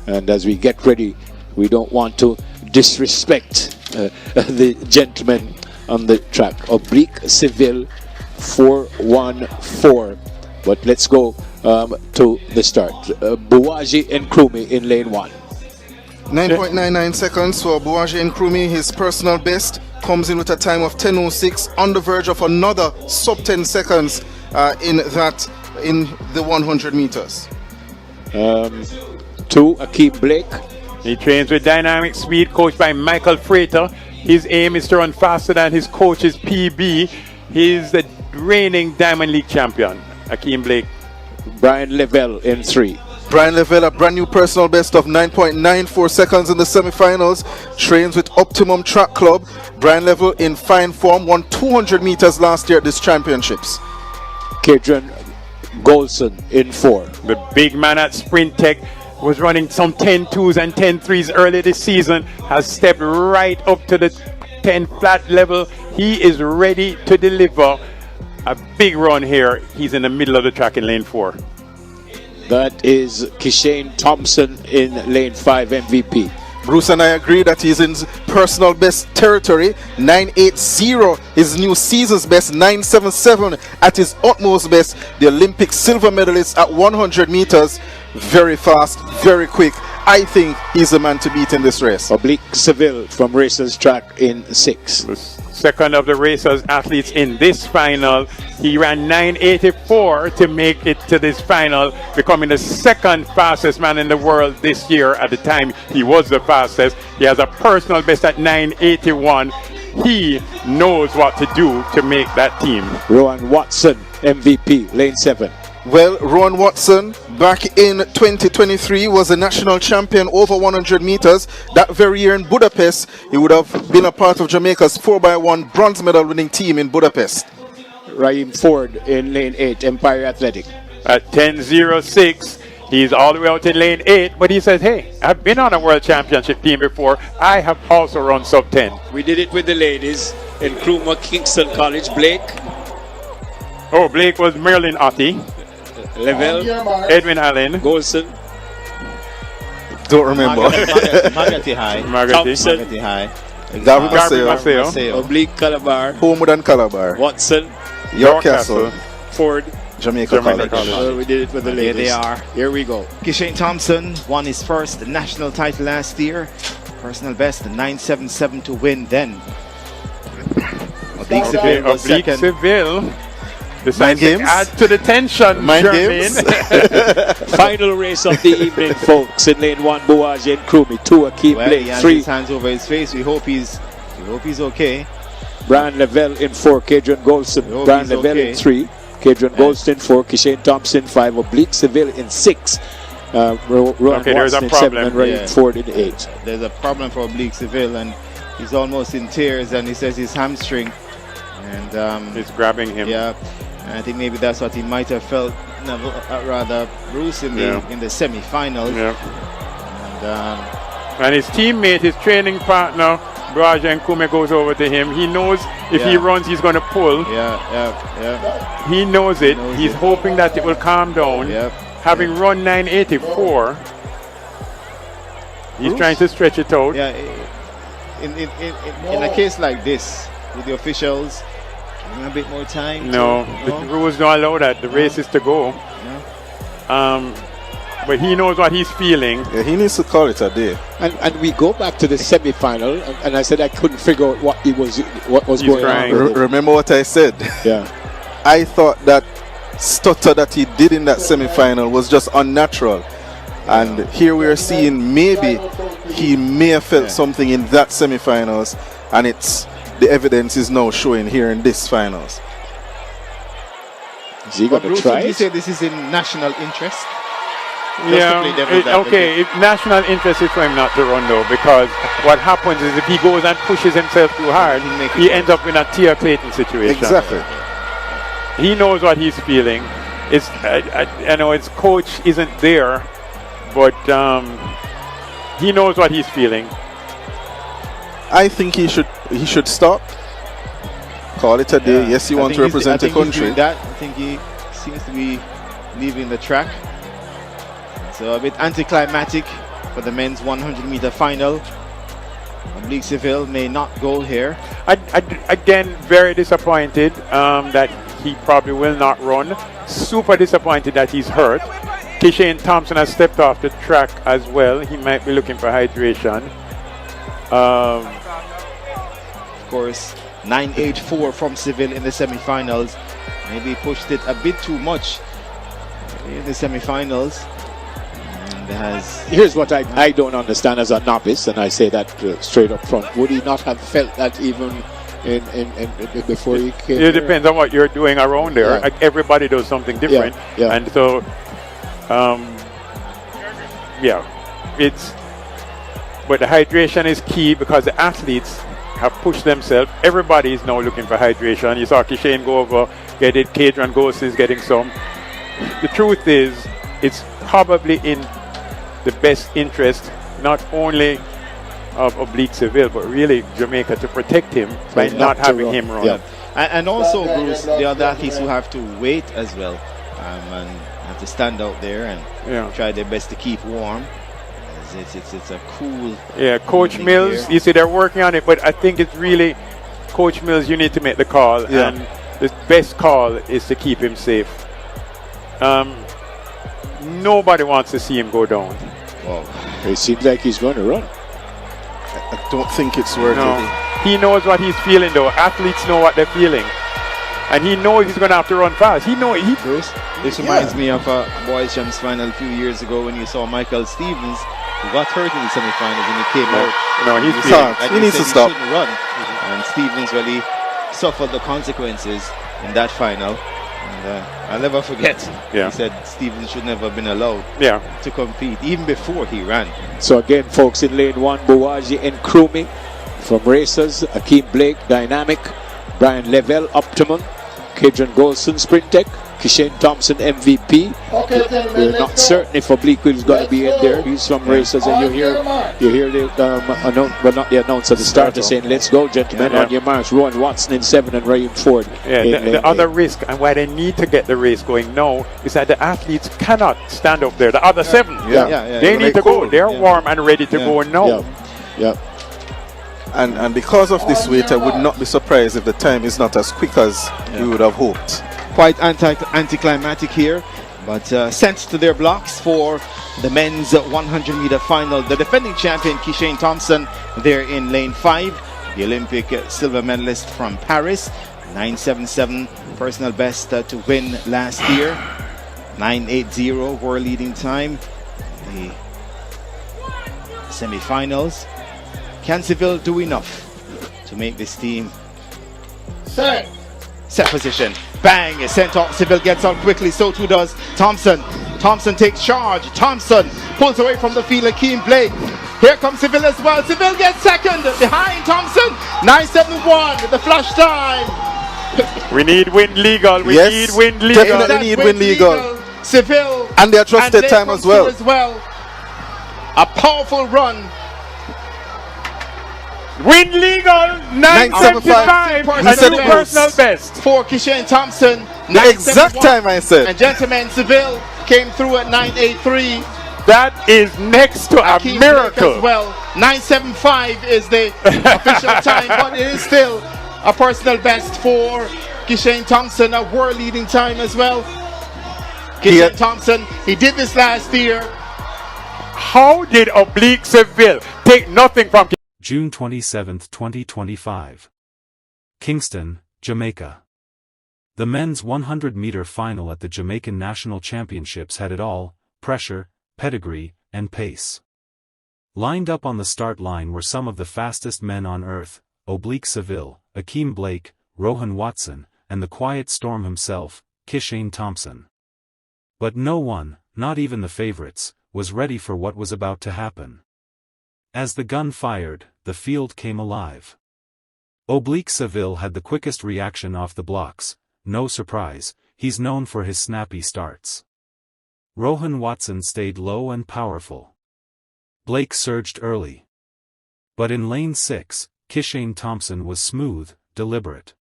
And as we get ready, we don't want to disrespect the gentleman on the track. Oblique Seville 414. But let's go to the start. Buwaji and Krumi in lane 1. 9.99 seconds for Buwaji and Krumi. His personal best comes in with a time of 10:06, on the verge of another sub 10 seconds in the 100 meters. 2, Akeem Blake. He trains with Dynamic Speed, coached by Michael Frater. His aim is to run faster than his coach's PB. He's the reigning Diamond League champion, Akeem Blake. Brian Lavelle in 3. Brian Lavelle, a brand new personal best of 9.94 seconds in the semifinals. Trains with Optimum Track Club. Brian Lavelle in fine form, won 200 meters last year at these championships. Kedron Golson in 4. The big man at Sprint Tech was running some 10.2s and 10.3s early this season, has stepped right up to the 10 flat level. He is ready to deliver a big run here. He's in the middle of the track in lane 4. That is Kishane Thompson in lane 5, MVP. Bruce and I agree that he's in personal best territory. 9.80, his new season's best. 9.77 at his utmost best. The Olympic silver medalist at 100 meters. Very fast, very quick. I think he's the man to beat in this race. Oblique Seville from Racers Track in 6. The second of the Racers athletes in this final. He ran 9.84 to make it to this final, becoming the second fastest man in the world this year. At the time, he was the fastest. He has a personal best at 9.81. He knows what to do to make that team. Rowan Watson, MVP, lane 7. Well, Rowan Watson, back in 2023, was a national champion over 100 meters. That very year in Budapest, he would have been a part of Jamaica's 4x1 bronze medal winning team in Budapest. Raheem Ford in lane 8, Empire Athletic. At 10.06, he's all the way out in lane 8, but he says, hey, I've been on a world championship team before. I have also run sub 10. We did it with the ladies in Kruma Kingston College. Blake. Oh, Blake was Merlin Otti. Lavelle. Edwin Allen. Golson. Don't remember. Margate High. Thompson. Margate High. David Maceo. Maceo. Oblique Calabar. Homewood and Calabar. Watson. York Castle. Ford. Jamaica College. We did it with the ladies. Here they are. Here we go. Kishane Thompson won his first national title last year. Personal best, 9.77 to win then. Oblique Seville was Oblique second. Seville. Mind games? Add to the tension, Mind Jermaine. Final race of the evening, folks. In lane 1, Buwaji and Krumi. 2, Akeem Well, Blake. he has 3, his hands over his face. We hope he's okay. Brian Lavelle in 4, Kedron Golson. Brian Lavelle in 3, Kedron Golson 4, Kishane Thompson 5, Oblique Seville in 6, Rowan there's Watson a in 7, problem. and Raheem Ford in 8. There's a problem for Oblique Seville, and he's almost in tears, and he says his hamstring. And He's grabbing him. yeah, and I think maybe that's what he might have felt, rather Bruce in the semi-finals. Yeah. And And his teammate, his training partner, Buwaji and Krumi, goes over to him. He knows if he runs, he's going to pull. yeah. He knows it. knows He's it. hoping that it will calm down. Having run 9.84, he's Bruce? trying to stretch it out. Yeah, in a case like this, with the officials, give him a bit more time. No, the rules don't allow that. The race is to go. But he knows what he's feeling. Yeah, he needs to call it a day. And we go back to the semi-final, and I said I couldn't figure out what was going crying. on. Remember what I said? Yeah. I thought that stutter that he did in that semi-final was just unnatural. And here we are seeing maybe he may have felt something in that semi-finals, and the evidence is now showing here in this finals. Is he going to Bruce, try you it? say this is in national interest? If national interest is for him not to run though, because what happens is if he goes and pushes himself too hard, he ends up in a Tia Clayton situation. Exactly. He knows what he's feeling. I know his coach isn't there, but he knows what he's feeling. I think he should stop. Call it a day. Yes, he wants to represent the country. I think he seems to be leaving the track. So a bit anticlimactic. for the men's 100-meter final. Oblique Seville may not go here. Again, very disappointed that he probably will not run. Super disappointed that he's hurt. Kishane Thompson has stepped off the track as well. He might be looking for hydration. Of course, 9.84 from Seville in the semi-finals. Maybe pushed it a bit too much in the semi-finals. Here's what I don't understand as a novice, and I say that straight up front. Would he not have felt that even before he came? It depends on what you're doing around there. Yeah. Everybody does something different, Yeah. and so but the hydration is key because the athletes have pushed themselves. Everybody is now looking for hydration. You saw Kishane go over, get it. Kadron Ghost is getting some. The truth is, it's probably in the best interest not only of Oblique Seville but really Jamaica to protect him by not having him run. Yeah. And also, Bruce, the other athletes who have to wait as well and have to stand out there and try their best to keep warm. It's a cool. Yeah, Coach Mills, here. you see they're working on it, but I think it's really Coach Mills, you need to make the call, and the best call is to keep him safe. Nobody wants to see him go down. Wow. It seems like he's going to run. I don't think it's worth it. He knows what he's feeling though. Athletes know what they're feeling. And he knows he's going to have to run fast. Bruce, this reminds me of a Boys Champs final a few years ago when you saw Michael Stevens, who got hurt in the semi-finals and he came out. No, he needs to stop. He shouldn't run. And Stevens really suffered the consequences in that final. And I'll never forget. Yeah. He said Stevens should never have been allowed to compete, even before he ran. So again, folks, in lane 1, Buwaji and Krumi from Racers, Akeem Blake, Dynamic, Brian Lavelle, Optimum, Kadron Golson, Sprint Tech, Kishane Thompson, MVP. We're not certain if Oblique is going to be in there. He's from Racers, and you hear the not the announcer, the starter saying, "Let's go, gentlemen, on your march." Rowan Watson in 7 and Ryan Ford. The other risk, and why they need to get the race going now, is that the athletes cannot stand up there. The other 7, they need to go. They're warm and ready to go now. And because of this weight, I would not be surprised if the time is not as quick as we would have hoped. Quite anticlimactic here, but sent to their blocks for the men's 100-meter final. The defending champion Kishane Thompson there in lane 5, the Olympic silver medalist from Paris, 9.77 personal best to win last year, 9.80 world leading time. The semi-finals. Can Seville do enough to make this team? Set position. Bang! Is sent off. Seville gets out quickly. So too does Thompson. Thompson takes charge. Thompson pulls away from the field. Akeem Blake. Here comes Seville as well. Seville gets second behind Thompson. 9.71. The flash time. We need wind legal. We need wind legal. Definitely need wind legal. Seville. And they adjusted time as well. A powerful run. Win legal 9.75 and new personal best for Kishane Thompson. The exact time I said. And gentlemen, Seville came through at 9.83. That is next to a miracle. As well, 9.75 is the official time, but it is still a personal best for Kishane Thompson, a world leading time as well. Kishane Thompson, he did this last year. How did Oblique Seville take nothing from June 27, 2025. Kingston, Jamaica. The men's 100-meter final at the Jamaican National Championships had it all: pressure, pedigree, and pace. Lined up on the start line were some of the fastest men on earth: Oblique Seville, Akeem Blake, Rohan Watson, and the quiet storm himself, Kishane Thompson. But no one, not even the favorites, was ready for what was about to happen. As the gun fired, the field came alive. Oblique Seville had the quickest reaction off the blocks. No surprise, he's known for his snappy starts. Rohan Watson stayed low and powerful. Blake surged early. But in lane 6, Kishane Thompson was smooth, deliberate.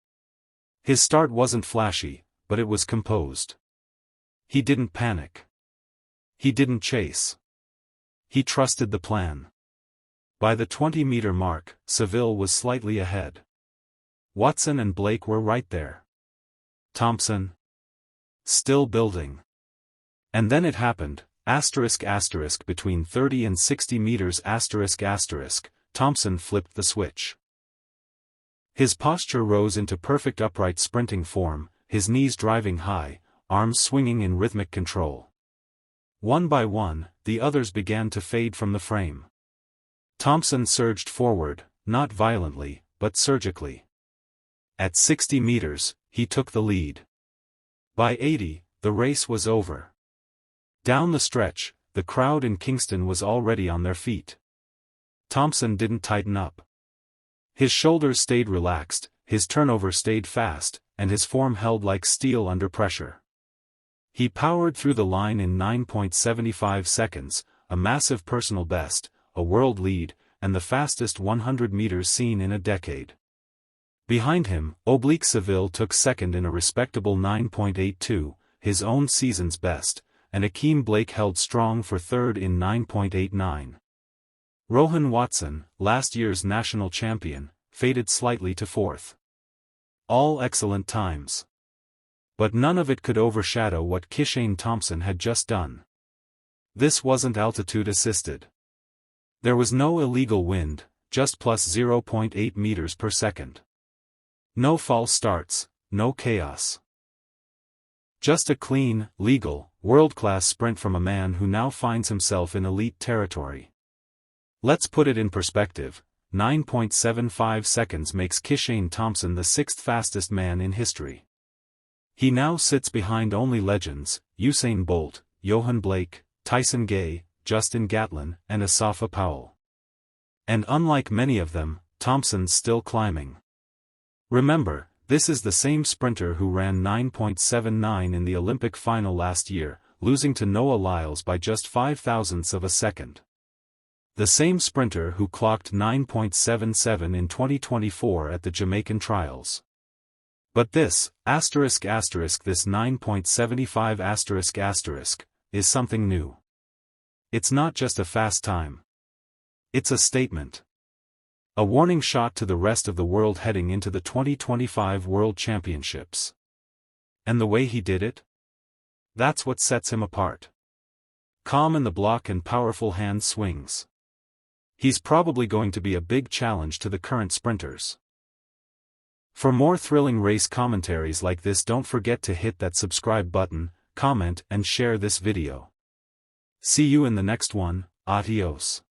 His start wasn't flashy, but it was composed. He didn't panic. He didn't chase. He trusted the plan. By the 20-meter mark, Seville was slightly ahead. Watson and Blake were right there. Thompson? Still building. And then it happened, between 30 and 60 meters Thompson flipped the switch. His posture rose into perfect upright sprinting form, his knees driving high, arms swinging in rhythmic control. One by one, the others began to fade from the frame. Thompson surged forward, not violently, but surgically. At 60 meters, he took the lead. By 80, the race was over. Down the stretch, the crowd in Kingston was already on their feet. Thompson didn't tighten up. His shoulders stayed relaxed, his turnover stayed fast, and his form held like steel under pressure. He powered through the line in 9.75 seconds, a massive personal best, a world lead, and the fastest 100 meters seen in a decade. Behind him, Seville took second in a respectable 9.82, his own season's best, and Akeem Blake held strong for third in 9.89. Rohan Watson, last year's national champion, faded slightly to fourth. All excellent times. But none of it could overshadow what Kishane Thompson had just done. This wasn't altitude-assisted. There was no illegal wind, just plus 0.8 meters per second. No false starts, no chaos. Just a clean, legal, world-class sprint from a man who now finds himself in elite territory. Let's put it in perspective, 9.75 seconds makes Kishane Thompson the sixth fastest man in history. He now sits behind only legends, Usain Bolt, Johan Blake, Tyson Gay, Justin Gatlin, and Asafa Powell. And unlike many of them, Thompson's still climbing. Remember, this is the same sprinter who ran 9.79 in the Olympic final last year, losing to Noah Lyles by just 0.05 of a second. The same sprinter who clocked 9.77 in 2024 at the Jamaican trials. But this, this 9.75 is something new. It's not just a fast time. It's a statement. A warning shot to the rest of the world heading into the 2025 World Championships. And the way he did it? That's what sets him apart. Calm in the block and powerful hand swings. He's probably going to be a big challenge to the current sprinters. For more thrilling race commentaries like this, don't forget to hit that subscribe button, comment and share this video. See you in the next one. Adios.